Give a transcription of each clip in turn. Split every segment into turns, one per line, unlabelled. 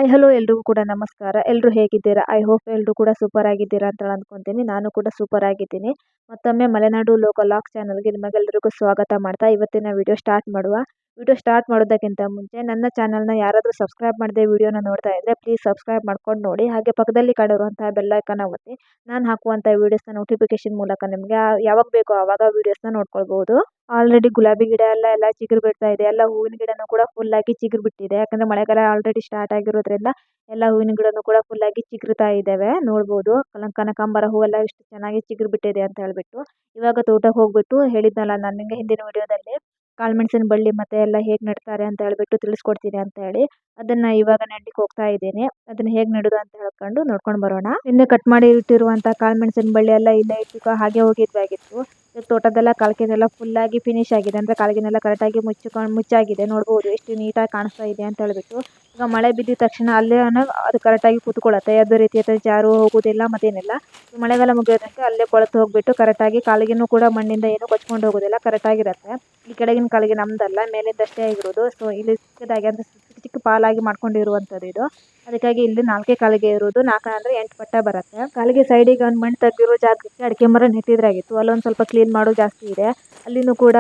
Hi hello ಎಲ್ರಿಗೂ ಕೂಡ ನಮಸ್ಕಾರ. ಎಲ್ಲರೂ ಹೇಗಿದ್ದೀರಾ? ಐ ಹೋಪ್ ಎಲ್ಲರೂ ಕೂಡ ಸೂಪರ್ ಆಗಿದ್ದೀರಾ ಅಂತ ಅಂದ್ಕೊಂತೀನಿ. ನಾನು ಕೂಡ ಸೂಪರ್ ಆಗಿದ್ದೀನಿ. ಮತ್ತೊಮ್ಮೆ ಮಲೆನಾಡು ಲೋಕಲ್ ಲಾಗ್ ಚಾನಲ್ಗೆ ನಿಮಗೆಲ್ಲರಿಗೂ ಸ್ವಾಗತ ಮಾಡ್ತಾ ಇವತ್ತಿನ ವಿಡಿಯೋ ಸ್ಟಾರ್ಟ್ ಮಾಡುವ. ವಿಡಿಯೋ ಸ್ಟಾರ್ಟ್ ಮಾಡೋದಕ್ಕಿಂತ ಮುಂಚೆ ನನ್ನ ಚಾನಲ್ನ ಯಾರಾದರೂ ಸಬ್ಸ್ಕ್ರೈಬ್ ಮಾಡದೆ ವಿಡಿಯೋನ ನೋಡ್ತಾ ಇದ್ದರೆ ಪ್ಲೀಸ್ ಸಬ್ಸ್ಕ್ರೈಬ್ ಮಾಡ್ಕೊಂಡು ನೋಡಿ. ಹಾಗೆ ಪಕ್ಕದಲ್ಲಿ ಕಾಣಿರುವಂತಹ ಬೆಲ್ ಐಕಾನ್ ಒತ್ತಿ ನಾನು ಹಾಕುವಂಥ ವೀಡಿಯೋಸ್ನ ನೋಟಿಫಿಕೇಶನ್ ಮೂಲಕ ನಿಮಗೆ ಯಾವಾಗ ಬೇಕೋ ಆವಾಗ ವೀಡಿಯೋಸ್ನ ನೋಡ್ಕೊಳ್ಬಹುದು. ಆಲ್ರೆಡಿ ಗುಲಾಬಿ ಗಿಡ ಎಲ್ಲ ಚಿಗುರು ಬಿಡ್ತಾ ಇದೆ. ಎಲ್ಲ ಹೂವಿನ ಗಿಡನೂ ಕೂಡ ಫುಲ್ ಆಗಿ ಚಿಗುರು ಬಿಟ್ಟಿದೆ. ಯಾಕಂದ್ರೆ ಮಳೆಗಾಲ ಆಲ್ರೆಡಿ ಸ್ಟಾರ್ಟ್ ಆಗಿರೋದ್ರಿಂದ ಎಲ್ಲ ಹೂವಿನ ಗಿಡನೂ ಕೂಡ ಫುಲ್ ಆಗಿ ಚಿಗುರುತ್ತಾ ಇದ್ದಾವೆ. ನೋಡ್ಬೋದು ಕನಕಾಂಬರ ಹೂವೆಲ್ಲ ಎಷ್ಟು ಚೆನ್ನಾಗಿ ಚಿಗುರು ಬಿಟ್ಟಿದೆ ಅಂತ ಹೇಳ್ಬಿಟ್ಟು. ಇವಾಗ ತೋಟಕ್ಕೆ ಹೋಗ್ಬಿಟ್ಟು ಹೇಳಿದ್ನಲ್ಲ ನಾನು ನಿಮಗೆ ಹಿಂದಿನ ವಿಡಿಯೋದಲ್ಲಿ ಕಾಳುಮೆಣಸಿನ ಬಳ್ಳಿ ಮತ್ತೆ ಎಲ್ಲ ಹೇಗೆ ನೆಡ್ತಾರೆ ಅಂತ ಹೇಳ್ಬಿಟ್ಟು ತಿಳಿಸ್ಕೊಡ್ತೀನಿ ಅಂತ ಹೇಳಿ ಅದನ್ನ ಇವಾಗ ನೆಡ್ಲಿಕ್ಕೆ ಹೋಗ್ತಾ ಇದ್ದೀನಿ. ಅದನ್ನ ಹೇಗೆ ನೆಡೋದು ಅಂತ ಹೇಳ್ಕೊಂಡು ನೋಡ್ಕೊಂಡು ಬರೋಣ. ನಿನ್ನೆ ಕಟ್ ಮಾಡಿ ಇಟ್ಟಿರುವಂತ ಕಾಳುಮೆಣಸಿನ ಬಳ್ಳಿ ಎಲ್ಲ ಇಲ್ಲೇ ಇಟ್ಟು ಹಾಗೆ ಹೋಗಿದ್ವಾಗಿತ್ತು. ತೋಟದೆಲ್ಲ ಕಾಲ್ಗೆನೆಲ್ಲ ಫುಲ್ ಆಗಿ ಫಿನಿಶ್ ಆಗಿದೆ. ಅಂದ್ರೆ ಕಾಲ್ಗೆನೆಲ್ಲ ಕರೆಕ್ಟಾಗಿ ಮುಚ್ಚಾಗಿದೆ. ನೋಡ್ಬೋದು ಎಷ್ಟು ನೀಟಾಗಿ ಕಾಣಿಸ್ತಾ ಇದೆ ಅಂತ ಹೇಳ್ಬಿಟ್ಟು. ಈಗ ಮಳೆ ಬಿದ್ದಿದ ತಕ್ಷಣ ಅಲ್ಲೇ ಅದು ಕರೆಕ್ಟಾಗಿ ಕೂತ್ಕೊಳ್ಳುತ್ತೆ. ಯಾವುದೇ ರೀತಿಯ ಜಾರು ಹೋಗೋದಿಲ್ಲ ಮತ್ತೇನಿಲ್ಲ. ಮಳೆಗಾಲ ಮುಗಿಯೋದಕ್ಕೆ ಅಲ್ಲೇ ಕೊಳೆತು ಹೋಗ್ಬಿಟ್ಟು ಕರೆಕ್ಟಾಗಿ ಕಾಲಿಗೆನೂ ಕೂಡ ಮಣ್ಣಿಂದ ಏನೂ ಕೊಚ್ಕೊಂಡು ಹೋಗೋದಿಲ್ಲ, ಕರೆಕ್ಟಾಗಿರುತ್ತೆ. ಈ ಕೆಳಗಿನ ಕಾಲಿಗೆ ನಮ್ದಲ್ಲ, ಮೇಲಿಂದಷ್ಟೇ ಆಗಿರೋದು. ಸೊ ಇಲ್ಲಿ ಚಿಕ್ಕದಾಗಿ ಅಂದರೆ ಚಿಕ್ಕ ಪಾಲಾಗಿ ಮಾಡ್ಕೊಂಡಿರುವಂಥದ್ದು ಇದು. ಅದಕ್ಕಾಗಿ ಇಲ್ಲಿ 4 ಕಾಲಿಗೆ ಇರೋದು. 4 ಅಂದರೆ 8 ಪಟ್ಟ ಬರುತ್ತೆ. ಕಾಲಿಗೆ ಸೈಡಿಗೆ ಒಂದು ಮಣ್ಣು ತೆಗೆದಿರೋ ಜಾಗಕ್ಕೆ ಅಡಿಕೆ ಮರ ನೆಟ್ಟಿದ್ರಾಗಿತ್ತು. ಅಲ್ಲೊಂದು ಸ್ವಲ್ಪ ಕ್ಲೀನ್ ಮಾಡೋದು ಜಾಸ್ತಿ ಇದೆ. ಅಲ್ಲಿನೂ ಕೂಡ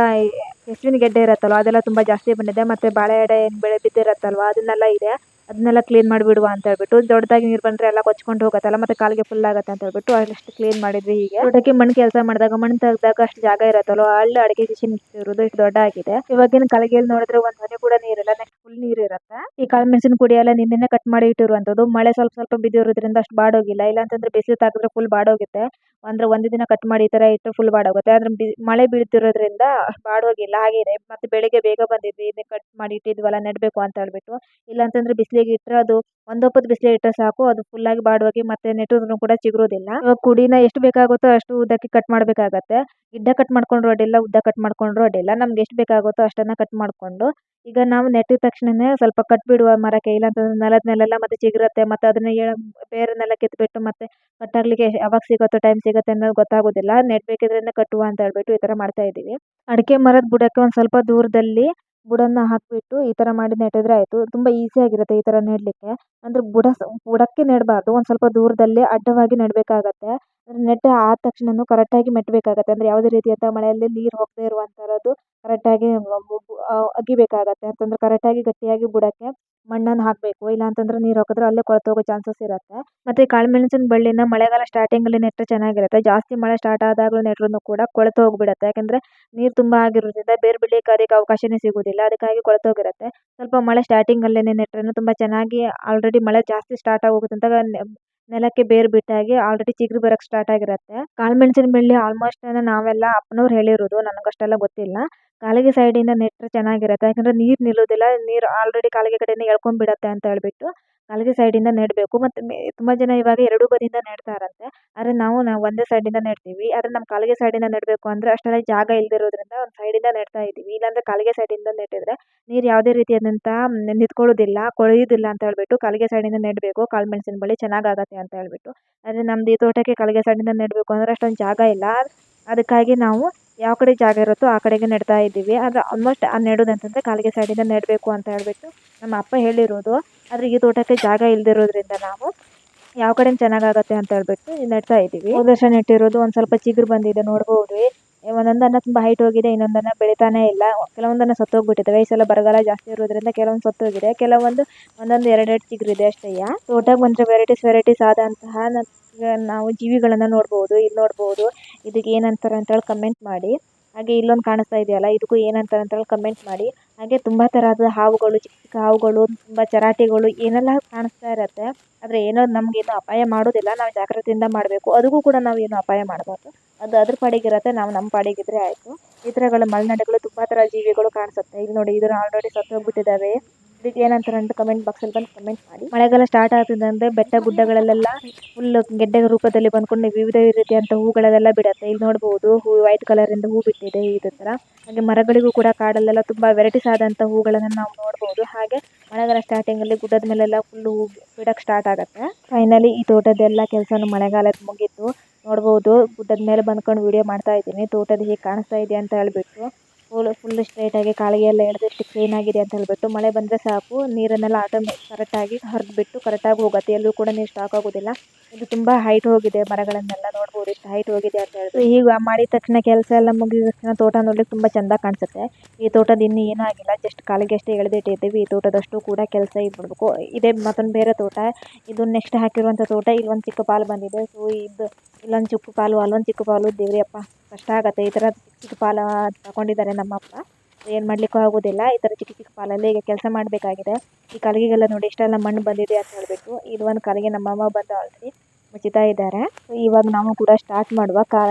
ಕೆಸುವಿನ ಗೆಡ್ಡೆ ಇರುತ್ತಲ್ವ ಅದೆಲ್ಲ ತುಂಬ ಜಾಸ್ತಿ ಬಂದಿದೆ. ಮತ್ತು ಬಾಳೆ ಎಡೆ ಏನು ಬೆಳೆ ಬಿದ್ದಿರುತ್ತಲ್ವ ಅದನ್ನೆಲ್ಲ ಇದೆ. ಅದನ್ನೆಲ್ಲ ಕ್ಲೀನ್ ಮಾಡಿಬಿಡುವ ಅಂತ ಹೇಳ್ಬಿಟ್ಟು. ದೊಡ್ಡದಾಗಿ ನೀರು ಬಂದರೆ ಎಲ್ಲ ಕೊಚ್ಕೊಂಡು ಹೋಗುತ್ತಲ್ಲ ಮತ್ತು ಕಾಲಿಗೆ ಫುಲ್ ಆಗುತ್ತೆ ಅಂತ ಹೇಳ್ಬಿಟ್ಟು ಅಷ್ಟು ಕ್ಲೀನ್ ಮಾಡಿದ್ವಿ. ಹೀಗೆ ತೋಟಕ್ಕೆ ಮಣ್ಣು ಕೆಲಸ ಮಾಡಿದಾಗ ಮಣ್ಣು ತೆಗೆದಾಗ ಅಷ್ಟು ಜಾಗ ಇರುತ್ತಲ್ವ ಅಲ್ಲಿ ಅಡಿಕೆ ಕೃಷಿ ಇರೋದು ಇಷ್ಟು ದೊಡ್ಡ ಆಗಿದೆ. ಇವಾಗಿನ ಕಾಲಿಗೆಯಲ್ಲಿ ನೋಡಿದ್ರೆ ಒಂದು ಹನಿ ಕೂಡ ನೀರಿಲ್ಲ, ನೆಕ್ಸ್ಟ್ ಫುಲ್ ನೀರು ಇರುತ್ತೆ. ಈ ಕಾಳುಮೆಣಸಿನ ಕುಡಿ ಎಲ್ಲ ನಿನ್ನೆ ಕಟ್ ಮಾಡಿ ಇಟ್ಟಿರುವಂಥದ್ದು. ಮಳೆ ಸ್ವಲ್ಪ ಬಿದ್ದಿರೋದ್ರಿಂದ ಅಷ್ಟು ಬಾಡೋಗಿಲ್ಲ. ಇಲ್ಲಾಂತಂದ್ರೆ ಬಿಸಿಲು ತಾಕಿದ್ರೆ ಫುಲ್ ಬಾಡೋಗುತ್ತೆ. ಅಂದ್ರೆ ಒಂದು ದಿನ ಕಟ್ ಮಾಡಿ ಈ ಥರ ಇಟ್ಟು ಫುಲ್ ಬಾಡೋಗುತ್ತೆ. ಆದ್ರೆ ಮಳೆ ಬೀಳ್ತಿರೋದ್ರಿಂದ ಬಾಡೋಗಿಲ್ಲ, ಹಾಗೆ ಇದೆ. ಮತ್ತೆ ಬೆಳಿಗ್ಗೆ ಬೇಗ ಬಂದಿದ್ವಿ, ಇದನ್ನ ಕಟ್ ಮಾಡಿ ಇಟ್ಟಿದ್ವಲ್ಲ ನೆಡಬೇಕು ಅಂತ ಹೇಳ್ಬಿಟ್ಟು. ಇಲ್ಲಾಂತಂದ್ರೆ ಬಿಸಿಲಿಗೆ ಇಟ್ಟರೆ ಅದು ಒಂದೊಪ್ಪತ್ತು ಬಿಸಿಲಿಗೆ ಇಟ್ಟರೆ ಸಾಕು, ಅದು ಫುಲ್ ಆಗಿ ಬಾಡೋಗಿ ಮತ್ತೆ ನೆಟ್ಟರು ಕೂಡ ಚಿಗುರೋದಿಲ್ಲ. ಇವಾಗ ಕುಡಿನ ಎಷ್ಟು ಬೇಕಾಗುತ್ತೋ ಅಷ್ಟು ಉದ್ದಕ್ಕೆ ಕಟ್ ಮಾಡಬೇಕಾಗತ್ತೆ. ಗಿಡ್ಡ ಕಟ್ ಮಾಡ್ಕೊಂಡ್ರು ಅಡ್ಡಿಲ್ಲ, ಉದ್ದ ಕಟ್ ಮಾಡ್ಕೊಂಡ್ರು ಅಡ್ಡಿಲ್ಲ. ನಮ್ಗೆ ಎಷ್ಟು ಬೇಕಾಗುತ್ತೋ ಅಷ್ಟನ್ನ ಕಟ್ ಮಾಡಿಕೊಂಡು ಈಗ ನಾವು ನೆಟ್ಟಿದ ತಕ್ಷಣನೇ ಸ್ವಲ್ಪ ಕಟ್ಬಿಡುವ ಮರಕ್ಕೆ. ಇಲ್ಲಾಂತಂದ್ರೆ ನೆಲದ ಮೇಲೆಲ್ಲ ಮತ್ತೆ ಚಿಗುರುತ್ತೆ. ಮತ್ತೆ ಅದನ್ನ ಬೇರನ್ನೆಲ್ಲ ಕಿತ್ಬಿಟ್ಟು ಮತ್ತೆ ಕಟ್ಟಾಗ್ಲಿಕ್ಕೆ ಯಾವಾಗ ಸಿಗುತ್ತೋ ಟೈಮ್ ಸಿಗುತ್ತೆ ಅನ್ನೋದು ಗೊತ್ತಾಗೋದಿಲ್ಲ. ನೆಡ್ಬೇಕಿದ್ರೇನೆ ಕಟ್ಟುವ ಅಂತ ಹೇಳ್ಬಿಟ್ಟು ಈ ಥರ ಮಾಡ್ತಾ ಇದ್ದೀವಿ. ಅಡಿಕೆ ಮರದ ಬುಡಕ್ಕೆ ಒಂದು ಸ್ವಲ್ಪ ದೂರದಲ್ಲಿ ಬುಡನ್ನ ಹಾಕಿಬಿಟ್ಟು ಈ ಥರ ಮಾಡಿ ನೆಟ್ಟಿದ್ರೆ ಆಯಿತು. ತುಂಬ ಈಸಿ ಆಗಿರುತ್ತೆ ಈ ಥರ ನೆಡಲಿಕ್ಕೆ. ಅಂದರೆ ಬುಡಕ್ಕೆ ನೆಡಬಾರ್ದು, ಒಂದು ಸ್ವಲ್ಪ ದೂರದಲ್ಲಿ ಅಡ್ಡವಾಗಿ ನೆಡಬೇಕಾಗತ್ತೆ. ನೆಟ್ಟು ಆದ ತಕ್ಷಣ ಕರೆಕ್ಟಾಗಿ ಮೆಟ್ಟಬೇಕಾಗತ್ತೆ. ಅಂದರೆ ಯಾವುದೇ ರೀತಿಯಾದ ಮಳೆಯಲ್ಲಿ ನೀರು ಹೋಗದೇ ಇರುವಂಥದ್ದು ಕರೆಕ್ಟಾಗಿ ಅಗಿಬೇಕಾಗತ್ತೆ. ಅಂತಂದ್ರೆ ಕರೆಕ್ಟಾಗಿ ಗಟ್ಟಿಯಾಗಿ ಬುಡಕ್ಕೆ ಮಣ್ಣನ್ನು ಹಾಕಬೇಕು. ಇಲ್ಲ ಅಂತಂದ್ರೆ ನೀರು ಹಾಕಿದ್ರೆ ಅಲ್ಲೇ ಕೊಳೆತೋಗೋ ಚಾನ್ಸಸ್ ಇರುತ್ತೆ. ಮತ್ತು ಕಾಳುಮೆಣಸಿನ ಬಳ್ಳಿನ ಮಳೆಗಾಲ ಸ್ಟಾರ್ಟಿಂಗಲ್ಲಿ ನೆಟ್ಟರೆ ಚೆನ್ನಾಗಿರುತ್ತೆ. ಜಾಸ್ತಿ ಮಳೆ ಸ್ಟಾರ್ಟ್ ಆದಾಗಲೂ ನೆಟ್ಟರೂ ಕೂಡ ಕೊಳೆತು ಹೋಗಿಬಿಡುತ್ತೆ. ಯಾಕೆಂದರೆ ನೀರು ತುಂಬ ಆಗಿರೋದ್ರಿಂದ ಬೇರು ಬಿಡಲಿಕ್ಕೆ ಅದಕ್ಕೆ ಅವಕಾಶನೇ ಸಿಗೋದಿಲ್ಲ. ಅದಕ್ಕಾಗಿ ಕೊಳೆತೋಗಿರುತ್ತೆ. ಸ್ವಲ್ಪ ಮಳೆ ಸ್ಟಾರ್ಟಿಂಗಲ್ಲೇ ನೆಟ್ಟರೆ ತುಂಬ ಚೆನ್ನಾಗಿ ಆಲ್ರೆಡಿ ಮಳೆ ಜಾಸ್ತಿ ಸ್ಟಾರ್ಟ್ ಆಗೋಗುತ್ತೆ ನೆಲಕ್ಕೆ ಬೇರು ಬಿಟ್ಟಾಗಿ ಆಲ್ರೆಡಿ ಚಿಗುರು ಬರೋಕ್ಕೆ ಸ್ಟಾರ್ಟ್ ಆಗಿರುತ್ತೆ. ಕಾಳುಮೆಣಸಿನ ಬಳ್ಳಿ ಆಲ್ಮೋಸ್ಟ್ ನಾವೆಲ್ಲ ಅಪ್ಪನವ್ರು ಹೇಳಿರೋದು, ನನಗಷ್ಟೆಲ್ಲ ಗೊತ್ತಿಲ್ಲ. ಕಾಲಿಗೆ ಸೈಡಿಂದ ನೆಟ್ಟರೆ ಚೆನ್ನಾಗಿರುತ್ತೆ. ಯಾಕಂದರೆ ನೀರು ನಿಲ್ಲೋದಿಲ್ಲ, ನೀರು ಆಲ್ರೆಡಿ ಕಾಲಿಗೆ ಕಡೆಯಿಂದ ಎಳ್ಕೊಂಡ್ಬಿಡತ್ತೆ ಅಂತ ಹೇಳ್ಬಿಟ್ಟು ಕಾಲಿಗೆ ಸೈಡಿಂದ ನೆಡಬೇಕು. ಮತ್ತು ತುಂಬ ಜನ ಇವಾಗ 2 ಬದಿಯಿಂದ ನೆಡ್ತಾರಂತೆ. ಆದರೆ ನಾವು ಒಂದೇ ಸೈಡಿಂದ ನೆಡ್ತೀವಿ. ಆದರೆ ನಮ್ಮ ಕಾಲಿಗೆ ಸೈಡಿಂದ ನೆಡಬೇಕು ಅಂದರೆ ಅಷ್ಟೆಲ್ಲ ಜಾಗ ಇಲ್ಲದಿರೋದ್ರಿಂದ ಒಂದು ಸೈಡಿಂದ ನೆಡ್ತಾ ಇದ್ದೀವಿ. ಇಲ್ಲಾಂದರೆ ಕಾಲಿಗೆ ಸೈಡಿಂದ ನೆಟ್ಟಿದ್ರೆ ನೀರು ಯಾವುದೇ ರೀತಿಯಾದಂಥ ನಿಂತ್ಕೊಳ್ಳೋದಿಲ್ಲ, ಕೊಳೆಯೋದಿಲ್ಲ ಅಂತ ಹೇಳ್ಬಿಟ್ಟು ಕಾಲಿಗೆ ಸೈಡಿಂದ ನೆಡಬೇಕು. ಕಾಳುಮೆಣಸಿನ ಬಳ್ಳಿ ಚೆನ್ನಾಗಾಗತ್ತೆ ಅಂತ ಹೇಳ್ಬಿಟ್ಟು. ಆದರೆ ನಮ್ದು ಈ ತೋಟಕ್ಕೆ ಕಾಲಿಗೆ ಸೈಡಿಂದ ನೆಡಬೇಕು ಅಂದರೆ ಅಷ್ಟೊಂದು ಜಾಗ ಇಲ್ಲ. ಅದಕ್ಕಾಗಿ ನಾವು ಯಾವ ಕಡೆ ಜಾಗ ಇರುತ್ತೋ ಆ ಕಡೆಗೆ ನೆಡ್ತಾ ಇದ್ದೀವಿ. ಆದರೆ ಆಲ್ಮೋಸ್ಟ್ ನೆಡೋದಂತಂದರೆ ಕಾಲಿಗೆ ಸೈಡಿಂದ ನೆಡಬೇಕು ಅಂತ ಹೇಳ್ಬಿಟ್ಟು ನಮ್ಮ ಅಪ್ಪ ಹೇಳಿರೋದು. ಆದರೆ ಈ ತೋಟಕ್ಕೆ ಜಾಗ ಇಲ್ಲದಿರೋದ್ರಿಂದ ನಾವು ಯಾವ ಕಡೆ ಚೆನ್ನಾಗಾಗತ್ತೆ ಅಂತ ಹೇಳ್ಬಿಟ್ಟು ನೆಡ್ತಾ ಇದ್ದೀವಿ. ಹೋದ ವರ್ಷ ನೆಟ್ಟಿರೋದು ಒಂದು ಸ್ವಲ್ಪ ಚಿಗುರು ಬಂದಿದೆ, ನೋಡ್ಬೋದು. ಒಂದೊಂದನ್ನು ತುಂಬ ಹೈಟ್ ಹೋಗಿದೆ, ಇನ್ನೊಂದನ್ನು ಬೆಳಿತಾನೇ ಇಲ್ಲ. ಕೆಲವೊಂದನ್ನು ಸತ್ತೋಗ್ಬಿಟ್ಟಿದ್ದಾವೆ. ಈ ಸಲ ಬರಗಾಲ ಜಾಸ್ತಿ ಇರೋದ್ರಿಂದ ಕೆಲವೊಂದು ಸತ್ತೋಗಿದೆ, ಕೆಲವೊಂದು ಒಂದೊಂದು 2 ಚಿಗುರಿದೆ ಅಷ್ಟೇ. ತೋಟಕ್ಕೆ ಬಂದರೆ ವೆರೈಟೀಸ್ ಆದಂತಹ ನಾವು ಜೀವಿಗಳನ್ನು ನೋಡ್ಬೋದು. ಇಲ್ಲಿ ನೋಡ್ಬೋದು, ಇದಕ್ಕೆ ಏನಂತಾರೆ ಅಂತೇಳಿ ಕಮೆಂಟ್ ಮಾಡಿ. ಹಾಗೆ ಇಲ್ಲೊಂದು ಕಾಣಿಸ್ತಾ ಇದೆಯಲ್ಲ, ಇದಕ್ಕೂ ಏನಂತಾರೆ ಅಂತೇಳಿ ಕಮೆಂಟ್ ಮಾಡಿ. ಹಾಗೆ ತುಂಬ ಥರದ ಹಾವುಗಳು, ಚಿಕ್ಕ ಚಿಕ್ಕ ಹಾವುಗಳು, ತುಂಬ ಚರಾಟಿಗಳು ಏನೆಲ್ಲ ಕಾಣಿಸ್ತಾ ಇರುತ್ತೆ. ಆದರೆ ಏನೋ ನಮಗೇನು ಅಪಾಯ ಮಾಡೋದಿಲ್ಲ, ನಾವು ಜಾಗ್ರತೆಯಿಂದ ಮಾಡಬೇಕು. ಅದಕ್ಕೂ ಕೂಡ ನಾವು ಏನು ಅಪಾಯ ಮಾಡಬಾರ್ದು. ಅದು ಅದ್ರ ಪಾಡಿಗಿರುತ್ತೆ, ನಾವು ನಮ್ಮ ಪಾಡಿಗಿದ್ರೆ ಆಯಿತು. ಈ ಥರಗಳ ಮಲೆನಾಡುಗಳು ತುಂಬ ಥರ ಜೀವಿಗಳು ಕಾಣಿಸುತ್ತೆ. ಇಲ್ಲಿ ನೋಡಿ, ಇದನ್ನು ಆಲ್ರೆಡಿ ಸತ್ತೋಗ್ಬಿಟ್ಟಿದ್ದಾವೆ. ಇದಕ್ಕೆ ಏನಂತಾರೆ ಅಂತ ಕಮೆಂಟ್ ಬಾಕ್ಸಲ್ಲಿ ಬಂದು ಕಮೆಂಟ್ ಮಾಡಿ. ಮಳೆಗಾಲ ಸ್ಟಾರ್ಟ್ ಆಗ್ತಿದ್ದಂತೆ ಬೆಟ್ಟ ಗುಡ್ಡಗಳಲ್ಲೆಲ್ಲ ಫುಲ್ ಗೆಡ್ಡೆ ರೂಪದಲ್ಲಿ ಬಂದ್ಕೊಂಡು ವಿವಿಧ ರೀತಿಯಂಥ ಹೂಗಳೆಲ್ಲ ಬಿಡುತ್ತೆ. ಇಲ್ಲಿ ನೋಡ್ಬೋದು, ಹೂ ವೈಟ್ ಕಲರಿಂದ ಹೂ ಬಿಟ್ಟಿದೆ ಇದೇ ಥರ. ಹಾಗೆ ಮರಗಳಿಗೂ ಕೂಡ ಕಾಡಲ್ಲೆಲ್ಲ ತುಂಬ ವೆರೈಟೀಸ್ ಆದಂಥ ಹೂಗಳನ್ನು ನಾವು ನೋಡ್ಬೋದು. ಹಾಗೆ ಮಳೆಗಾಲ ಸ್ಟಾರ್ಟಿಂಗಲ್ಲಿ ಗುಡ್ಡದ ಮೇಲೆಲ್ಲ ಫುಲ್ ಹೂ ಬಿಡೋಕ್ಕೆ ಸ್ಟಾರ್ಟ್ ಆಗುತ್ತೆ. ಫೈನಲಿ ಈ ತೋಟದೆಲ್ಲ ಕೆಲಸನೂ ಮಳೆಗಾಲದ ಮುಗೀತು. ನೋಡ್ಬೋದು, ಗುಡ್ಡದ ಮೇಲೆ ಬಂದ್ಕೊಂಡು ವಿಡಿಯೋ ಮಾಡ್ತಾ ಇದ್ದೀನಿ. ತೋಟದ ಹೇಗೆ ಕಾಣಿಸ್ತಾ ಇದೆ ಅಂತ ಹೇಳ್ಬಿಟ್ಟು ಫುಲ್ ಸ್ಟ್ರೈಟಾಗಿ ಕಾಲಿಗೆ ಎಲ್ಲ ಎಳೆದು ಎಷ್ಟು ಕ್ಲೀನಾಗಿದೆ ಅಂತ ಹೇಳ್ಬಿಟ್ಟು. ಮಳೆ ಬಂದರೆ ಸಾಕು ನೀರನ್ನೆಲ್ಲ ಕರೆಕ್ಟಾಗಿ ಹರಿದ್ಬಿಟ್ಟು ಕರೆಕ್ಟಾಗಿ ಹೋಗುತ್ತೆ. ಎಲ್ಲೂ ಕೂಡ ನೀರು ಸ್ಟಾಕ್ ಆಗೋದಿಲ್ಲ. ಇದು ತುಂಬ ಹೈಟ್ ಹೋಗಿದೆ, ಮರಗಳನ್ನೆಲ್ಲ ನೋಡ್ಬೋದು ಎಷ್ಟು ಹೈಟ್ ಹೋಗಿದೆ ಅಂತ ಹೇಳಿದ್ರೆ. ಈಗ ಮಾಡಿದ ತಕ್ಷಣ ಕೆಲಸ ಎಲ್ಲ ಮುಗಿದ ತಕ್ಷಣ ತೋಟ ನೋಡ್ಲಿಕ್ಕೆ ತುಂಬ ಚಂದ ಕಾಣಿಸುತ್ತೆ. ಈ ತೋಟದ ಇನ್ನೂ ಏನೂ ಆಗಿಲ್ಲ, ಜಸ್ಟ್ ಕಾಲಿಗೆ ಅಷ್ಟೇ ಎಳೆದಿಟ್ಟಿದ್ದೀವಿ. ಈ ತೋಟದಷ್ಟು ಕೂಡ ಕೆಲಸ ಇದ್ಬಿಡ್ಬೇಕು. ಇದೇ ಮತ್ತೊಂದು ಬೇರೆ ತೋಟ, ಇದು ನೆಕ್ಸ್ಟ್ ಹಾಕಿರುವಂಥ ತೋಟ. ಇಲ್ಲೊಂದು ಚಿಕ್ಕ ಪಾಲು ಬಂದಿದೆ. ಸೊ ಇದು ಇಲ್ಲೊಂದು ಚಿಕ್ಕ ಪಾಲು, ಅಲ್ಲೊಂದು ಚಿಕ್ಕ ಪಾಲು. ದೇವ್ರಿ ಅಪ್ಪ, ಕಷ್ಟ ಆಗುತ್ತೆ ಈ ಥರ ಚಿಕ್ಕ ಚಿಕ್ಕ ಪಾಲ ತಗೊಂಡಿದ್ದಾರೆ ನಮ್ಮಪ್ಪ. ಏನು ಮಾಡ್ಲಿಕ್ಕೂ ಆಗೋದಿಲ್ಲ. ಈ ಥರ ಚಿಕ್ಕ ಚಿಕ್ಕ ಪಾಲಲ್ಲಿ ಈಗ ಕೆಲಸ ಮಾಡಬೇಕಾಗಿದೆ. ಈ ಕಾಲಿಗೆಲ್ಲ ನೋಡಿ ಇಷ್ಟೆಲ್ಲ ಮಣ್ಣು ಬಂದಿದೆ ಅಂತ ಹೇಳ್ಬಿಟ್ಟು. ಇದು ಒಂದು ಕಾಲಿಗೆ ನಮ್ಮಮ್ಮ ಬಂದು ಆಲ್ರೆಡಿ ಮುಚ್ಚಿತಾ ಇದ್ದಾರೆ. ಇವಾಗ ನಾವು ಕೂಡ ಸ್ಟಾರ್ಟ್ ಮಾಡುವ.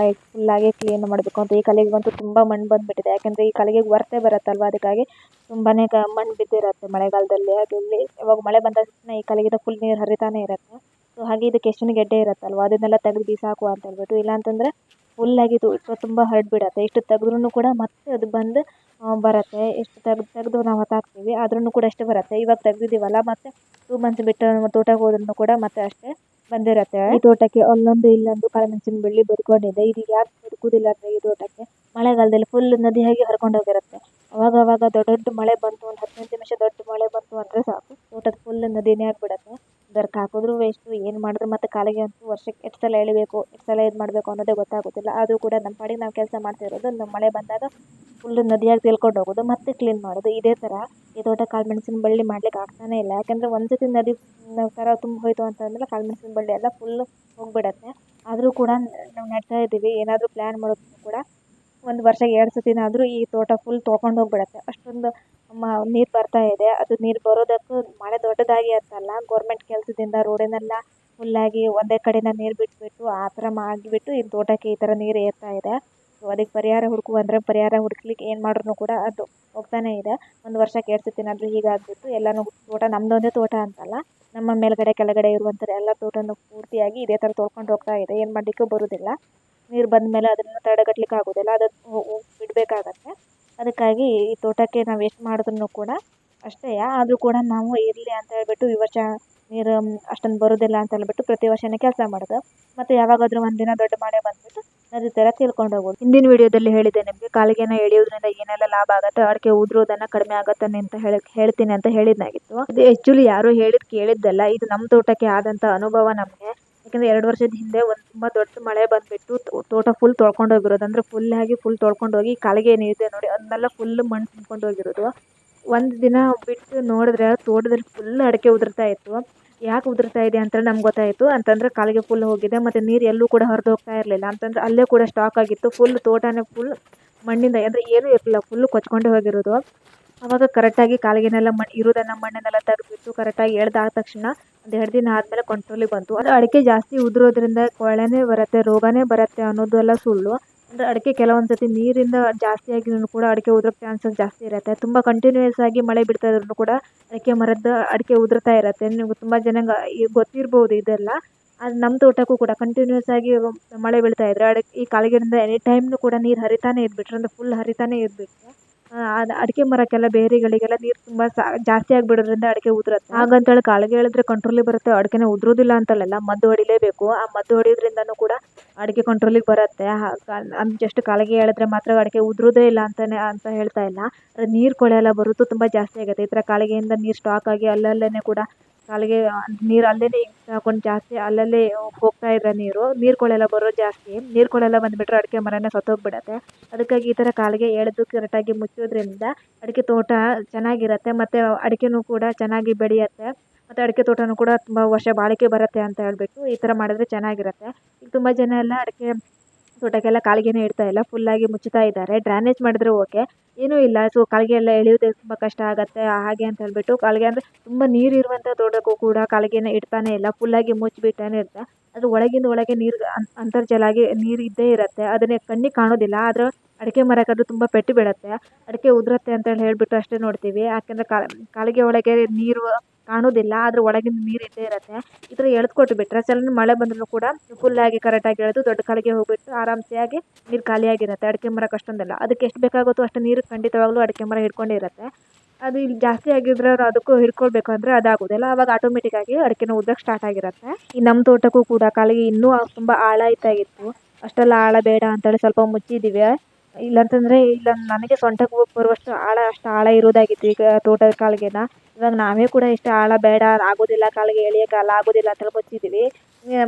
ಫುಲ್ಲಾಗಿ ಕ್ಲೀನ್ ಮಾಡಬೇಕು ಅಂತ. ಈ ಕಾಲಿಗಂತೂ ತುಂಬ ಮಣ್ಣು ಬಂದುಬಿಟ್ಟಿದೆ, ಯಾಕಂದರೆ ಈ ಕಾಲಿಗೆ ವರ್ತೆ ಬರುತ್ತಲ್ವ, ಅದಕ್ಕಾಗಿ ತುಂಬಾ ಮಣ್ಣು ಬಿದ್ದಿರುತ್ತೆ ಮಳೆಗಾಲದಲ್ಲಿ. ಇಲ್ಲಿ ಇವಾಗ ಮಳೆ ಬಂದ ತಕ್ಷಣ ಈ ಕಾಲಿಗೆ ಫುಲ್ ನೀರು ಹರಿತಾನೆ ಇರುತ್ತೆ. ಸೊ ಹಾಗೆ ಇದಕ್ಕೆ ಎಷ್ಟು ಗೆಡ್ಡೆ ಇರುತ್ತಲ್ವ, ಅದನ್ನೆಲ್ಲ ತೆಗೆದು ಬಿಸಾಕು ಅಂತ ಹೇಳ್ಬಿಟ್ಟು. ಇಲ್ಲಾಂತಂದರೆ ಫುಲ್ಲಾಗಿ ತುಂಬ ಹರಡ್ಬಿಡತ್ತೆ. ಇಷ್ಟು ತೆಗೆದ್ರೂ ಕೂಡ ಮತ್ತೆ ಅದು ಬಂದು ಬರುತ್ತೆ. ಎಷ್ಟು ತೆಗೆದು ನಾವು ಹೊತ್ತಾಕ್ತೀವಿ ಆದ್ರೂ ಕೂಡ ಅಷ್ಟೇ ಬರುತ್ತೆ. ಇವಾಗ ತೆಗ್ದಿದ್ದೀವಲ್ಲ, ಮತ್ತೆ 2 ಮಂತ್ಸ್ ಬಿಟ್ಟು ತೋಟಕ್ಕೆ ಹೋದ್ರೂ ಕೂಡ ಮತ್ತೆ ಅಷ್ಟೇ ಬಂದಿರುತ್ತೆ. ಈ ತೋಟಕ್ಕೆ ಅಲ್ಲೊಂದು ಇಲ್ಲೊಂದು ಕಾಳುಮೆಣಸಿನ ಬಳ್ಳಿ ಬದುಕೊಂಡಿದೆ. ಇದು ಯಾಕೆ ಬದುಕುವುದಿಲ್ಲ ಅಂದರೆ ಈ ತೋಟಕ್ಕೆ ಮಳೆಗಾಲದಲ್ಲಿ ಫುಲ್ ನದಿಯಾಗಿ ಹರ್ಕೊಂಡು ಹೋಗಿರುತ್ತೆ. ಅವಾಗ ದೊಡ್ಡ ಮಳೆ ಬಂತು, ಒಂದು 15 ನಿಮಿಷ ದೊಡ್ಡ ಮಳೆ ಬಂತು ಅಂದರೆ ಸಾಕು, ತೋಟದ ಫುಲ್ ನದಿನೇ ಆಗಿಬಿಡುತ್ತೆ. ಬೆರ್ಕು ಹಾಕಿದ್ರು ವೇಸ್ಟು, ಏನು ಮಾಡಿದ್ರು ಮತ್ತೆ ಕಾಲಿಗೆ ಅಂತೂ ವರ್ಷಕ್ಕೆ ಎಷ್ಟು ಸಲ ಎಳಿಬೇಕು, ಎಷ್ಟು ಸಲ ಇದು ಮಾಡಬೇಕು ಅನ್ನೋದೇ ಗೊತ್ತಾಗೋದಿಲ್ಲ. ಆದರೂ ಕೂಡ ನಮ್ಮ ಪಾಡಿಗೆ ನಾವು ಕೆಲಸ ಮಾಡ್ತಾ ಇರೋದು. ನಮ್ಮ ಮಳೆ ಬಂದಾಗ ಫುಲ್ಲು ನದಿಯಾಗಿ ತೇಲ್ಕೊಂಡು ಹೋಗೋದು, ಮತ್ತೆ ಕ್ಲೀನ್ ಮಾಡೋದು. ಇದೇ ಥರ ಈ ತೋಟ ಕಾಳುಮೆಣಸಿನ ಬಳ್ಳಿ ಮಾಡ್ಲಿಕ್ಕೆ ಆಗ್ತಾನೇ ಇಲ್ಲ. ಯಾಕಂದರೆ ಒಂದು ಸತಿ ನದಿ ಥರ ತುಂಬ ಹೋಯಿತು ಅಂತಂದರೆ ಕಾಳುಮೆಣಸಿನ ಬಳ್ಳಿ ಎಲ್ಲ ಫುಲ್ಲು ಹೋಗಿಬಿಡತ್ತೆ. ಆದರೂ ಕೂಡ ನಾವು ನೆಡ್ತಾ ಇದ್ದೀವಿ. ಏನಾದರೂ ಪ್ಲ್ಯಾನ್ ಮಾಡೋದಕ್ಕೂ ಕೂಡ ಒಂದು ವರ್ಷಕ್ಕೆ 2 ಸತಿನಾದರೂ ಈ ತೋಟ ಫುಲ್ ತೊಳ್ಕೊಂಡು ಹೋಗಿಬಿಡತ್ತೆ. ಅಷ್ಟೊಂದು ನೀರು ಬರ್ತಾ ಇದೆ. ಅದು ನೀರು ಬರೋದಕ್ಕೂ ಮಳೆ ದೊಡ್ಡದಾಗಿ ಅಂತಲ್ಲ, ಗೌರ್ಮೆಂಟ್ ಕೆಲಸದಿಂದ ರೋಡನ್ನೆಲ್ಲ ಫುಲ್ಲಾಗಿ ಒಂದೇ ಕಡೆಯಿಂದ ನೀರು ಬಿಟ್ಬಿಟ್ಟು ಆ ಥರ ಮಾಡಿಬಿಟ್ಟು ಈ ತೋಟಕ್ಕೆ ಈ ಥರ ನೀರು ಏರ್ತಾ ಇದೆ. ಸೊ ಅದಕ್ಕೆ ಪರಿಹಾರ ಪರಿಹಾರ ಹುಡುಕ್ಲಿಕ್ಕೆ ಏನು ಮಾಡ್ರೂ ಕೂಡ ಅದು ಹೋಗ್ತಾನೆ ಇದೆ. ಒಂದು ವರ್ಷಕ್ಕೆ 2 ಸತಿನಾದರೂ ಹೀಗಾಗ್ಬಿಟ್ಟು ಎಲ್ಲನೂ ತೋಟ, ನಮ್ಮದೊಂದೇ ತೋಟ ಅಂತಲ್ಲ, ನಮ್ಮ ಮೇಲ್ಗಡೆ ಕೆಳಗಡೆ ಇರುವಂಥ ಎಲ್ಲ ತೋಟನೂ ಪೂರ್ತಿಯಾಗಿ ಇದೇ ಥರ ತೊಳ್ಕೊಂಡು ಹೋಗ್ತಾ ಇದೆ. ಏನು ಮಾಡಲಿಕ್ಕೂ ಬರೋದಿಲ್ಲ. ನೀರು ಬಂದ ಮೇಲೆ ಅದನ್ನು ತಡೆಗಟ್ಟಲಿಕ್ಕೆ ಆಗೋದಿಲ್ಲ, ಅದನ್ನು ಬಿಡಬೇಕಾಗತ್ತೆ. ಅದಕ್ಕಾಗಿ ಈ ತೋಟಕ್ಕೆ ನಾವು ಎಷ್ಟು ಮಾಡಿದ್ರೂ ಕೂಡ ಅಷ್ಟೇ. ಆದರೂ ಕೂಡ ನಾವು ಇರಲಿ ಅಂತ ಹೇಳ್ಬಿಟ್ಟು ಈ ವರ್ಷ ನೀರು ಅಷ್ಟೊಂದು ಬರೋದಿಲ್ಲ ಅಂತ ಹೇಳ್ಬಿಟ್ಟು ಪ್ರತಿ ವರ್ಷವೇ ಕೆಲಸ ಮಾಡೋದು. ಮತ್ತು ಯಾವಾಗಾದರೂ ಒಂದಿನ ದೊಡ್ಡ ಮಳೆ ಬಂದುಬಿಟ್ಟು ನದಿ ಥರ ತೇಲ್ಕೊಂಡು ಹೋಗೋದು. ಹಿಂದಿನ ವಿಡಿಯೋದಲ್ಲಿ ಹೇಳಿದೆ ನಿಮಗೆ, ಕಾಲಿಗೆನ ಎಳೆಯೋದ್ರಿಂದ ಏನೆಲ್ಲ ಲಾಭ ಆಗುತ್ತೆ, ಅಡಿಕೆ ಉದುರೋದನ್ನು ಕಡಿಮೆ ಆಗುತ್ತೆ ಅಂತ ಹೇಳ್ತೀನಿ ಅಂತ ಹೇಳಿದ್ದಾಗಿತ್ತು. ಇದು ಆ್ಯಕ್ಚುಲಿ ಯಾರು ಕೇಳಿದ್ದಲ್ಲ, ಇದು ನಮ್ಮ ತೋಟಕ್ಕೆ ಆದಂಥ ಅನುಭವ ನಮಗೆ. ಯಾಕಂದರೆ 2 ವರ್ಷದ ಹಿಂದೆ ಒಂದು ತುಂಬ ದೊಡ್ಡ ಮಳೆ ಬಂದುಬಿಟ್ಟು ತೋಟ ಫುಲ್ ತೊಳ್ಕೊಂಡು ಹೋಗಿರೋದು. ಅಂದರೆ ಫುಲ್ ತೊಳ್ಕೊಂಡು ಹೋಗಿ ಕಾಲಿಗೆ ಏನಿದೆ ನೋಡಿ ಅದನ್ನೆಲ್ಲ ಫುಲ್ ಮಣ್ಣು ತುಂಬ್ಕೊಂಡು ಹೋಗಿರೋದು. ಒಂದು ದಿನ ಬಿಟ್ಟು ನೋಡಿದ್ರೆ ತೋಟದಲ್ಲಿ ಫುಲ್ ಅಡಿಕೆ ಉದುರ್ತಾ ಇತ್ತು. ಯಾಕೆ ಉದುರ್ತಾ ಇದೆ ಅಂತ ನಮ್ಗೆ ಗೊತ್ತಾಯಿತು. ಅಂತಂದರೆ ಕಾಲಿಗೆ ಫುಲ್ ಹೋಗಿದೆ, ಮತ್ತು ನೀರು ಎಲ್ಲೂ ಕೂಡ ಹರಿದು ಹೋಗ್ತಾ ಇರಲಿಲ್ಲ. ಅಂತಂದರೆ ಅಲ್ಲೇ ಕೂಡ ಸ್ಟಾಕ್ ಆಗಿತ್ತು. ಫುಲ್ ತೋಟನೇ ಫುಲ್ ಮಣ್ಣಿಂದ, ಅಂದರೆ ಏನೂ ಇರಲಿಲ್ಲ, ಫುಲ್ಲು ಕೊಚ್ಕೊಂಡೇ ಹೋಗಿರೋದು. ಆವಾಗ ಕರೆಕ್ಟಾಗಿ ಕಾಲಿಗೆನೆಲ್ಲ ಮಣ್ಣನ್ನೆಲ್ಲ ತೆಗೆದ್ಬಿಟ್ಟು ಕರೆಕ್ಟಾಗಿ ಎಳೆದಾದ ತಕ್ಷಣ ಒಂದು 2 ದಿನ ಆದಮೇಲೆ ಕಂಟ್ರೋಲಿಗೆ ಬಂತು. ಅದು ಅಡಿಕೆ ಜಾಸ್ತಿ ಉದುರೋದ್ರಿಂದ ಕೊಳೆನೇ ಬರುತ್ತೆ, ರೋಗನೇ ಬರುತ್ತೆ ಅನ್ನೋದೆಲ್ಲ ಸುಳ್ಳು. ಅಂದರೆ ಅಡಿಕೆ ಕೆಲವೊಂದು ಸತಿ ನೀರಿಂದ ಜಾಸ್ತಿ ಆಗಿದ್ರೂ ಕೂಡ ಅಡಿಕೆ ಉದುರೋಕ್ಕೆ ಚಾನ್ಸಸ್ ಜಾಸ್ತಿ ಇರುತ್ತೆ. ತುಂಬ ಕಂಟಿನ್ಯೂಯಸ್ ಆಗಿ ಮಳೆ ಬಿಡ್ತಾ ಇದ್ರೂ ಕೂಡ ಅಡಿಕೆ ಉದುರ್ತಾ ಇರುತ್ತೆ. ನೀವು ತುಂಬ ಜನಕ್ಕೆ ಗೊತ್ತಿರ್ಬೋದು ಇದೆಲ್ಲ. ಅದು ನಮ್ಮ ತೋಟಕ್ಕೂ ಕೂಡ ಕಂಟಿನ್ಯೂಸ್ ಆಗಿ ಮಳೆ ಬೀಳ್ತಾ ಇದ್ದರೆ ಈ ಕಾಲಿಗೆಯಿಂದ ಎನಿ ಟೈಮ್ನು ಕೂಡ ನೀರು ಹರಿತಾನೆ ಇದ್ಬಿಟ್ರೆ, ಅಂದರೆ ಫುಲ್ ಹರಿತಾನೆ ಇದ್ಬಿಟ್ರೆ ಅದು ಅಡಿಕೆ ಮರಕ್ಕೆಲ್ಲ ಬೇರುಗಳಿಗೆಲ್ಲ ನೀರು ತುಂಬ ಜಾಸ್ತಿ ಆಗಿಬಿಡೋದ್ರಿಂದ ಅಡಿಕೆ ಉದುರುತ್ತೆ. ಹಾಗಂತೇಳಿ ಕಾಲಿಗೆ ಎಳೆದ್ರೆ ಕಂಟ್ರೋಲಿಗೆ ಬರುತ್ತೆ, ಅಡಿಕೆನೇ ಉದುರೋದಿಲ್ಲ ಅಂತಲ್ಲ, ಮದ್ದು ಹೊಡಿಲೇಬೇಕು. ಆ ಮದ್ದು ಹೊಡಿಯೋದ್ರಿಂದನೂ ಕೂಡ ಅಡಿಕೆ ಕಂಟ್ರೋಲಿಗೆ ಬರುತ್ತೆ. ಜಸ್ಟ್ ಕಾಲಿಗೆ ಎಳೆದ್ರೆ ಮಾತ್ರ ಅಡಿಕೆ ಉದುರೋದೇ ಇಲ್ಲ ಅಂತ ಹೇಳ್ತಾ ಇಲ್ಲ. ಅದು ನೀರು ಕೊಳೆ ಎಲ್ಲ ಬರೋದು ತುಂಬ ಜಾಸ್ತಿ ಆಗುತ್ತೆ. ಈ ಥರ ಕಾಲಿಗೆಯಿಂದ ನೀರು ಸ್ಟಾಕ್ ಆಗಿ ಅಲ್ಲಲ್ಲೇ ಕೂಡ ಕಾಲಿಗೆ ನೀರು ಅಲ್ಲೇ ಹಾಕೊಂಡು ಜಾಸ್ತಿ ಅಲ್ಲಲ್ಲೇ ಹೋಗ್ತಾ ಇದ್ರೆ ನೀರು ಕೊಳೆ ಎಲ್ಲ ಬರೋದು ಜಾಸ್ತಿ. ನೀರು ಕೊಳೆ ಎಲ್ಲ ಬಂದುಬಿಟ್ರೆ ಅಡಿಕೆ ಮರನೇ ಸತ್ತೋಗ್ಬಿಡುತ್ತೆ. ಅದಕ್ಕಾಗಿ ಈ ಥರ ಕಾಲಿಗೆ ಎಳೆದು ಕರೆಕ್ಟಾಗಿ ಮುಚ್ಚೋದ್ರಿಂದ ಅಡಿಕೆ ತೋಟ ಚೆನ್ನಾಗಿರುತ್ತೆ, ಮತ್ತು ಅಡಿಕೆನೂ ಕೂಡ ಚೆನ್ನಾಗಿ ಬೆಳೆಯುತ್ತೆ, ಮತ್ತು ಅಡಿಕೆ ತೋಟನೂ ಕೂಡ ತುಂಬ ವರ್ಷ ಬಾಳಿಕೆ ಬರುತ್ತೆ ಅಂತ ಹೇಳ್ಬಿಟ್ಟು ಈ ಥರ ಮಾಡಿದ್ರೆ ಚೆನ್ನಾಗಿರುತ್ತೆ. ಈಗ ತುಂಬ ಜನ ಎಲ್ಲ ಅಡಿಕೆ ತೋಟಕ್ಕೆಲ್ಲ ಕಾಲಿಗೆನೇ ಇಡ್ತಾ ಇಲ್ಲ, ಫುಲ್ಲಾಗಿ ಮುಚ್ಚುತ್ತಾ ಇದ್ದಾರೆ. ಡ್ರೈನೇಜ್ ಮಾಡಿದ್ರೆ ಓಕೆ, ಏನೂ ಇಲ್ಲ. ಸೊ ಕಾಲಿಗೆ ಎಲ್ಲ ಎಳೆಯೋದೇ ತುಂಬ ಕಷ್ಟ ಆಗುತ್ತೆ ಹಾಗೆ ಅಂತ ಹೇಳ್ಬಿಟ್ಟು ಕಾಲಿಗೆ, ಅಂದರೆ ತುಂಬ ನೀರು ಇರುವಂಥ ತೋಟಕ್ಕೂ ಕೂಡ ಕಾಲಿಗೆನ ಇಡ್ತಾನೆ ಇಲ್ಲ, ಫುಲ್ಲಾಗಿ ಮುಚ್ಚಿಬಿಟ್ಟೇ ಇರುತ್ತೆ. ಅದು ಒಳಗಿಂದ ಒಳಗೆ ನೀರು ಅಂತರ್ಜಲ ಆಗಿ ನೀರು ಇದ್ದೇ ಇರುತ್ತೆ. ಅದನ್ನೇ ಕಣ್ಣಿಗೆ ಕಾಣೋದಿಲ್ಲ, ಆದರೆ ಅಡಿಕೆ ಮರಕ್ಕೆ ಅದು ತುಂಬ ಪೆಟ್ಟು ಬೀಳುತ್ತೆ, ಅಡಿಕೆ ಉದುರುತ್ತೆ ಅಂತೇಳಿ ಹೇಳಿಬಿಟ್ಟು ಅಷ್ಟೇ ನೋಡ್ತೀವಿ. ಯಾಕೆಂದರೆ ಕಾಲಿಗೆ ಒಳಗೆ ನೀರು ಕಾಣೋದಿಲ್ಲ, ಆದರೆ ಒಳಗಿಂದ ನೀರು ಇದ್ದೇ ಇರುತ್ತೆ. ಈ ಥರ ಎಳೆದುಕೊಟ್ಬಿಟ್ರೆ ಸಡನ್ ಮಳೆ ಬಂದ್ರೂ ಕೂಡ ಫುಲ್ಲಾಗಿ ಕರೆಕ್ಟಾಗಿ ಎಳೆದು ದೊಡ್ಡ ಕಾಲಿಗೆ ಹೋಗ್ಬಿಟ್ಟು ಆರಾಮ್ಸೆಯಾಗಿ ನೀರು ಖಾಲಿಯಾಗಿರುತ್ತೆ. ಅಡಿಕೆ ಮರಕ್ಕೆ ಅಷ್ಟೊಂದಲ್ಲ, ಅದಕ್ಕೆ ಎಷ್ಟು ಬೇಕಾಗುತ್ತೋ ಅಷ್ಟು ನೀರು ಖಂಡಿತವಾಗ್ಲೂ ಅಡಿಕೆ ಮರ ಹಿಡ್ಕೊಂಡಿರುತ್ತೆ. ಅದು ಇಲ್ಲಿ ಜಾಸ್ತಿ ಆಗಿದ್ರೆ ಅದಕ್ಕೂ ಹಿಡ್ಕೊಳ್ಬೇಕು ಅಂದರೆ ಅದಾಗೋದಿಲ್ಲ. ಆವಾಗ ಆಟೋಮೆಟಿಕ್ಕಾಗಿ ಅಡಿಕೆನ ಉದ್ರಕ್ಕೆ ಸ್ಟಾರ್ಟ್ ಆಗಿರುತ್ತೆ. ಈ ನಮ್ಮ ತೋಟಕ್ಕೂ ಕೂಡ ಕಾಲಿಗೆ ಇನ್ನೂ ತುಂಬ ಆಳ ಇತ್ತು. ಅಷ್ಟೆಲ್ಲ ಆಳ ಬೇಡ ಅಂತೇಳಿ ಸ್ವಲ್ಪ ಮುಚ್ಚಿದ್ದೀವಿ. ಇಲ್ಲಾಂತಂದರೆ ಇಲ್ಲ ನನಗೆ ಸೊಂಟಕ್ಕೆ ಹೋಗಿ ಬರುವಷ್ಟು ಆಳ ಅಷ್ಟು ಆಳ ಇರೋದಾಗಿತ್ತು ಈಗ ತೋಟದ ಕಾಲ್ಗೆನ. ಇವಾಗ ನಾವೇ ಕೂಡ ಇಷ್ಟು ಆಳ ಬೇಡ ಆಗೋದಿಲ್ಲ ಕಾಲಿಗೆ ಎಳಿಯೋಕ್ಕೆಲ್ಲ ಆಗೋದಿಲ್ಲ ಅಂತೇಳಿ ಮುಚ್ಚಿದ್ದೀವಿ.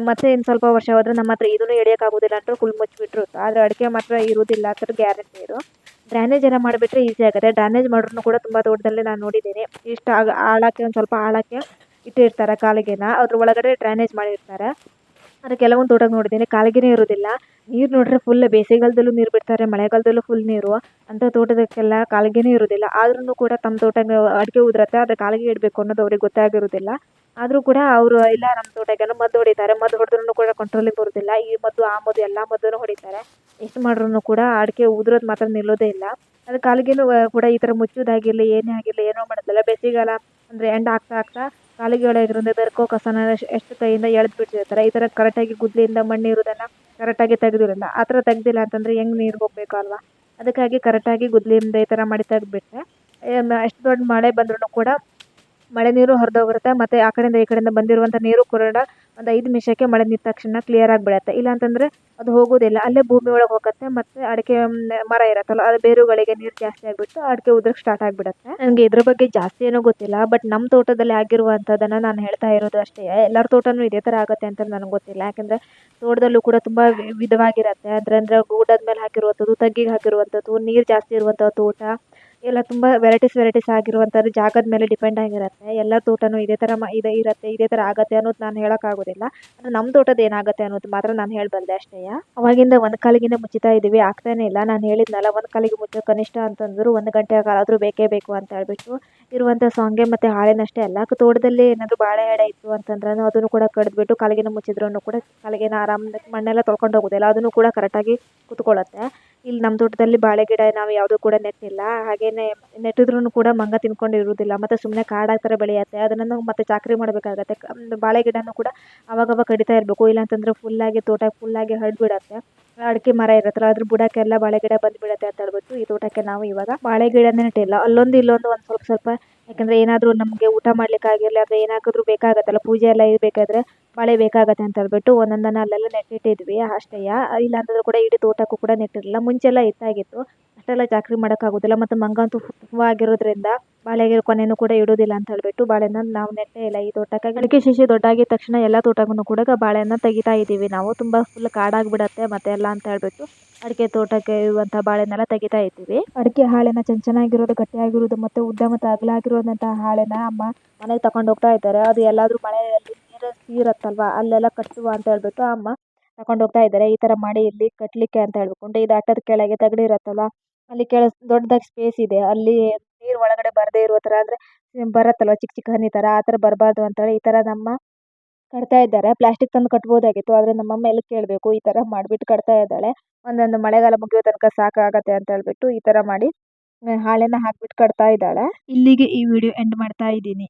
ಮತ್ತೆ ಇನ್ನು ಸ್ವಲ್ಪ ವರ್ಷ ಹೋದ್ರೆ ನಮ್ಮ ಹತ್ರ ಇದನ್ನು ಎಳಿಯೋಕ್ಕಾಗೋದಿಲ್ಲ ಅಂತ ಫುಲ್ ಮುಚ್ಚಿಬಿಟ್ರು. ಆದರೆ ಅಡಿಕೆ ಮಾತ್ರ ಇರೋದಿಲ್ಲ ಅಂತ ಗ್ಯಾರಂಟಿ ಇದು. ಡ್ರೈನೇಜ್ ಎಲ್ಲ ಮಾಡಿಬಿಟ್ರೆ ಈಸಿ ಆಗುತ್ತೆ. ಡ್ರೈನೇಜ್ ಮಾಡ್ರೂ ಕೂಡ ತುಂಬ ತೋಟದಲ್ಲಿ ನಾನು ನೋಡಿದ್ದೀನಿ. ಇಷ್ಟು ಆಳಕ್ಕೆ ಒಂದು ಸ್ವಲ್ಪ ಆಳಕ್ಕೆ ಇಟ್ಟಿರ್ತಾರೆ ಕಾಲಿಗೆನ, ಅದ್ರ ಒಳಗಡೆ ಡ್ರೈನೇಜ್ ಮಾಡಿರ್ತಾರೆ. ಆದರೆ ಕೆಲವೊಂದು ತೋಟಕ್ಕೆ ನೋಡಿದ್ದೀನಿ ಕಾಲಿಗೆನೇ ಇರೋದಿಲ್ಲ. ನೀರು ನೋಡಿದ್ರೆ ಫುಲ್ ಬೇಸಿಗೆಗಾಲದಲ್ಲೂ ನೀರು ಬಿಡ್ತಾರೆ, ಮಳೆಗಾಲದಲ್ಲೂ ಫುಲ್ ನೀರು. ಅಂಥ ತೋಟದಕ್ಕೆಲ್ಲ ಕಾಲಿಗೆನೇ ಇರೋದಿಲ್ಲ. ಆದ್ರೂ ಕೂಡ ತಮ್ಮ ತೋಟಕ್ಕೆ ಅಡಿಕೆ ಉದುರತ್ತೆ, ಆದರೆ ಕಾಲಿಗೆ ಇಡಬೇಕು ಅನ್ನೋದು ಅವ್ರಿಗೆ ಗೊತ್ತಾಗಿರೋದಿಲ್ಲ. ಆದರೂ ಕೂಡ ಅವರು ಇಲ್ಲ ನಮ್ಮ ತೋಟಕ್ಕೇನೋ ಮದ್ದು ಹೊಡಿತಾರೆ, ಮದ್ದು ಹೊಡೆದ್ರೂ ಕೂಡ ಕಂಟ್ರೋಲಿಗೆ ಬರೋದಿಲ್ಲ. ಈ ಮದ್ದು ಆ ಮದ್ದು ಎಲ್ಲ ಮದ್ದನ್ನು ಹೊಡಿತಾರೆ. ಎಷ್ಟು ಮಾಡ್ರೂ ಕೂಡ ಅಡಿಕೆ ಉದುರೋದು ಮಾತ್ರ ನಿಲ್ಲೋದೇ ಇಲ್ಲ. ಅದು ಕಾಲಿಗೆನೂ ಕೂಡ ಈ ಥರ ಮುಚ್ಚೋದಾಗಿರಲಿ ಏನೇ ಆಗಿರಲಿ ಏನೋ ಮಾಡೋದಿಲ್ಲ. ಬೇಸಿಗೆಗಾಲ ಅಂದರೆ ಎಂಡ್ ಆಗ್ತಾ ಆಗ್ತಾ ಕಾಲಿಗೆ ಒಳಗಿರೋದು ಬೆರ್ಕೋ ಕಸನ ಎಷ್ಟು ಕೈಯಿಂದ ಎಳೆದು ಬಿಟ್ಟಿರ್ತಾರೆ. ಈ ಥರ ಕರೆಕ್ಟಾಗಿ ಗುದ್ದಲಿಯಿಂದ ಮಣ್ಣು ಇರೋದನ್ನು ಕರೆಕ್ಟಾಗಿ ತೆಗೆದಿರಲ್ಲ. ಆ ಥರ ತೆಗ್ದಿಲ್ಲ ಅಂತಂದರೆ ಹೆಂಗೆ ನೀರು ಹೋಗಬೇಕು ಅಲ್ವಾ? ಅದಕ್ಕಾಗಿ ಕರೆಕ್ಟಾಗಿ ಗುದ್ದಲಿಯಿಂದ ಈ ಥರ ಮಾಡಿ ತೆಗೆದ್ಬಿಟ್ರೆ ಎಷ್ಟು ದೊಡ್ಡ ಮಳೆ ಬಂದ್ರೂ ಕೂಡ ಮಳೆ ನೀರು ಹರಿದೋಗಿರುತ್ತೆ. ಮತ್ತು ಆ ಕಡೆಯಿಂದ ಈ ಕಡೆಯಿಂದ ಬಂದಿರುವಂಥ ನೀರು ಕೂಡ ಒಂದು 5 ನಿಮಿಷಕ್ಕೆ ಮಳೆ ನಿಂತ ತಕ್ಷಣ ಕ್ಲಿಯರ್ ಆಗಿಬಿಡತ್ತೆ. ಇಲ್ಲಾಂತಂದರೆ ಅದು ಹೋಗೋದಿಲ್ಲ, ಅಲ್ಲೇ ಭೂಮಿ ಒಳಗೆ ಹೋಗುತ್ತೆ. ಮತ್ತು ಅಡಿಕೆ ಮರ ಇರುತ್ತಲ್ಲ ಅದು ಬೇರುಗಳಿಗೆ ನೀರು ಜಾಸ್ತಿ ಆಗಿಬಿಟ್ಟು ಅಡಿಕೆ ಉದ್ರಕ್ಕೆ ಸ್ಟಾರ್ಟ್ ಆಗಿಬಿಡುತ್ತೆ. ನನಗೆ ಇದ್ರ ಬಗ್ಗೆ ಜಾಸ್ತಿ ಏನೂ ಗೊತ್ತಿಲ್ಲ, ಬಟ್ ನಮ್ಮ ತೋಟದಲ್ಲಿ ಆಗಿರುವಂಥದ್ದನ್ನು ನಾನು ಹೇಳ್ತಾ ಇರೋದು ಅಷ್ಟೇ. ಎಲ್ಲರ ತೋಟನೂ ಇದೇ ಥರ ಆಗುತ್ತೆ ಅಂತ ನನಗೆ ಗೊತ್ತಿಲ್ಲ. ಯಾಕೆಂದರೆ ತೋಟದಲ್ಲೂ ಕೂಡ ತುಂಬ ವಿಧವಾಗಿರುತ್ತೆ. ಅಂದರೆ ಗೂಡದ ಮೇಲೆ ಹಾಕಿರುವಂಥದ್ದು, ತಗ್ಗಿಗೆ ಹಾಕಿರುವಂಥದ್ದು, ನೀರು ಜಾಸ್ತಿ ಇರುವಂಥ ತೋಟ ಎಲ್ಲ ತುಂಬ ವೆರೈಟೀಸ್ ಆಗಿರುವಂಥದ್ದು ಜಾಗದ ಮೇಲೆ ಡಿಪೆಂಡ್ ಆಗಿರುತ್ತೆ. ಎಲ್ಲ ತೋಟನೂ ಇದೇ ಥರ ಇರುತ್ತೆ, ಇದೇ ಥರ ಆಗುತ್ತೆ ಅನ್ನೋದು ನಾನು ಹೇಳೋಕ್ಕಾಗೋದಿಲ್ಲ. ಆದರೆ ನಮ್ಮ ತೋಟದ್ದು ಏನಾಗುತ್ತೆ ಅನ್ನೋದು ಮಾತ್ರ ನಾನು ಹೇಳಬಲ್ಲೆ ಅಷ್ಟೇ. ಅವಾಗಿಂದ ಒಂದು ಕಾಲಿಗಿಂದ ಮುಚ್ಚಿತಾ ಇದ್ದೀವಿ, ಆಗ್ತಾನೇ ಇಲ್ಲ. ನಾನು ಹೇಳಿದ್ನಲ್ಲ ಒಂದು ಕಾಲಿಗೆ ಮುಚ್ಚೋ ಕನಿಷ್ಠ ಅಂತಂದ್ರು 1 ಗಂಟೆ ಆದರೂ ಬೇಕೇ ಬೇಕು ಅಂತ ಹೇಳ್ಬಿಟ್ಟು ಇರುವಂಥ ಸೊಂಗೆ ಮತ್ತು ಹಾಳೆನಷ್ಟೇ ಅಲ್ಲ, ತೋಟದಲ್ಲಿ ಏನಾದರೂ ಬಾಳೆ ಎಡೆ ಇತ್ತು ಅಂತಂದ್ರೆ ಅದನ್ನು ಕೂಡ ಕಡಿದ್ಬಿಟ್ಟು ಕಾಲಿಗೆನ ಮುಚ್ಚಿದ್ರೂ ಕೂಡ ಕಾಲಿಗೆನ ಆರಾಮಾಗಿ ಮಣ್ಣೆಲ್ಲ ತೊಳ್ಕೊಂಡು ಹೋಗೋದಿಲ್ಲ, ಅದನ್ನು ಕೂಡ ಕರೆಕ್ಟಾಗಿ ಕುತ್ಕೊಳ್ಳುತ್ತೆ. ಇಲ್ಲಿ ನಮ್ಮ ತೋಟದಲ್ಲಿ ಬಾಳೆ ಗಿಡ ನಾವು ಯಾವುದೂ ಕೂಡ ನೆಟ್ಟಿಲ್ಲ. ಹಾಗೇನೆ ನೆಟ್ಟಿದ್ರೂ ಕೂಡ ಮಂಗ ತಿನ್ಕೊಂಡು ಇರೋದಿಲ್ಲ. ಮತ್ತು ಸುಮ್ಮನೆ ಕಾಡು ಥರ ಬೆಳೆಯುತ್ತೆ, ಅದನ್ನು ಮತ್ತೆ ಚಾಕರಿ ಮಾಡಬೇಕಾಗತ್ತೆ. ಬಾಳೆ ಗಿಡನೂ ಕೂಡ ಅವಾಗವಾಗ ಕಡಿತಾ ಇರಬೇಕು, ಇಲ್ಲಾಂತಂದ್ರೆ ಫುಲ್ಲಾಗಿ ತೋಟ ಫುಲ್ಲಾಗಿ ಹರಡ್ಬಿಡತ್ತೆ. ಅಡಿಕೆ ಮರ ಇರುತ್ತಲ್ಲ ಅದ್ರ ಬುಡಕ್ಕೆಲ್ಲ ಬಾಳೆ ಗಿಡ ಬಂದುಬಿಡುತ್ತೆ ಅಂತ ಹೇಳ್ಬಿಟ್ಟು ಈ ತೋಟಕ್ಕೆ ನಾವು ಇವಾಗ ಬಾಳೆ ಗಿಡನೇ ನೆಟ್ಟಿಲ್ಲ. ಅಲ್ಲೊಂದು ಇಲ್ಲೊಂದು ಒಂದು ಸ್ವಲ್ಪ ಸ್ವಲ್ಪ, ಯಾಕಂದರೆ ಏನಾದರೂ ನಮಗೆ ಊಟ ಮಾಡ್ಲಿಕ್ಕಾಗಿರಲಿ ಅಥವಾ ಏನಾದರೂ ಬೇಕಾಗುತ್ತಲ್ಲ, ಪೂಜೆ ಎಲ್ಲ ಇರಬೇಕಾದ್ರೆ ಬಾಳೆ ಬೇಕಾಗತ್ತೆ ಅಂತ ಹೇಳ್ಬಿಟ್ಟು ಒಂದೊಂದನ್ನು ಅಲ್ಲೆಲ್ಲ ನೆಟ್ಟಿಟ್ಟಿದ್ವಿ ಅಷ್ಟೇ. ಇಲ್ಲಾಂತಂದ್ರೂ ಕೂಡ ಇಡೀ ತೋಟಕ್ಕೂ ಕೂಡ ನೆಟ್ಟಿರಲಿಲ್ಲ. ಮುಂಚೆಲ್ಲ ಇತ್ತಾಗಿತ್ತು, ಅಷ್ಟೆಲ್ಲ ಚಾಕರಿ ಮಾಡೋಕ್ಕಾಗೋದಿಲ್ಲ. ಮತ್ತು ಮಂಗ ಅಂತೂ ತುಂಬ ಆಗಿರೋದ್ರಿಂದ ಬಾಳೆಗೆ ಕೊನೆಯೂ ಕೂಡ ಇಡೋದಿಲ್ಲ ಅಂತ ಹೇಳ್ಬಿಟ್ಟು ಬಾಳೆನ ನಾವು ನೆಟ್ಟೇ ಇಲ್ಲ ಈ ತೋಟಕ್ಕೆ. ಅಡಿಕೆ ಸಸಿ ದೊಡ್ಡಾಗಿದ ತಕ್ಷಣ ಎಲ್ಲ ತೋಟಕ್ಕೂ ಕೂಡ ಬಾಳೆನ ತೆಗಿತಾ ಇದ್ದೀವಿ ನಾವು. ತುಂಬ ಫುಲ್ ಕಾಡಾಗಿಬಿಡತ್ತೆ ಮತ್ತೆ ಎಲ್ಲ ಅಂತ ಹೇಳ್ಬಿಟ್ಟು ಅಡಿಕೆ ತೋಟಕ್ಕೆ ಇರುವಂಥ ಬಾಳೆನೆಲ್ಲ ತೆಗಿತಾ ಇದ್ದೀವಿ. ಅಡಿಕೆ ಹಾಳೆನ ಚೆನ್ನಾಗಿರೋದು, ಗಟ್ಟಿಯಾಗಿರೋದು ಮತ್ತು ಉದ್ದ ಮತ್ತು ಅಗಲ ಆಗಿರೋದಂಥ ಹಾಳೆನ ಅಮ್ಮ ಮನೆಗೆ ತಗೊಂಡು ಹೋಗ್ತಾ ಇದ್ದಾರೆ. ಅದು ಎಲ್ಲಾದರೂ ಮಳೆಯಲ್ಲಿ ನೀರು ಇರುತ್ತಲ್ವ ಅಲ್ಲೆಲ್ಲ ಕಟ್ಟುವ ಅಂತ ಹೇಳ್ಬಿಟ್ಟು ಅಮ್ಮ ತಗೊಂಡು ಹೋಗ್ತಾ ಇದ್ದಾರೆ. ಈ ಥರ ಮಾಡಿ ಇಲ್ಲಿ ಕಟ್ಟಲಿಕ್ಕೆ ಅಂತ ಹೇಳ್ಬಿಟ್ಟು ಇದು ಅಟ್ಟದ ಕೆಳಗೆ ತಗಡು ಇರುತ್ತಲ್ಲ ಅಲ್ಲಿ ದೊಡ್ಡದಾಗಿ ಸ್ಪೇಸ್ ಇದೆ, ಅಲ್ಲಿ ನೀರು ಒಳಗಡೆ ಬರದೇ ಇರೋ ಥರ, ಅಂದರೆ ಬರುತ್ತಲ್ವ ಚಿಕ್ಕ ಚಿಕ್ಕ ಹನಿ ಥರ, ಆ ಥರ ಬರಬಾರ್ದು ಅಂತೇಳಿ ಈ ಥರ ನಮ್ಮ ಕಟ್ತಾ ಇದ್ದಾರೆ. ಪ್ಲಾಸ್ಟಿಕ್ ತಂದು ಕಟ್ಬೋದಾಗಿತ್ತು, ಆದರೆ ನಮ್ಮಮ್ಮ ಎಲ್ಲಿ ಕೇಳಬೇಕು, ಈ ಥರ ಮಾಡಿಬಿಟ್ಟು ಕಟ್ತಾ ಇದ್ದಾಳೆ. ಒಂದೊಂದು ಮಳೆಗಾಲ ಮುಗಿಯೋ ತನಕ ಸಾಕಾಗತ್ತೆ ಅಂತ ಹೇಳ್ಬಿಟ್ಟು ಈ ಥರ ಮಾಡಿ ಹಾಳೆನ ಹಾಕ್ಬಿಟ್ಟು ಕಟ್ತಾ ಇದ್ದಾಳೆ. ಇಲ್ಲಿಗೆ ಈ ವಿಡಿಯೋ ಎಂಡ್ ಮಾಡ್ತಾ ಇದ್ದೀನಿ.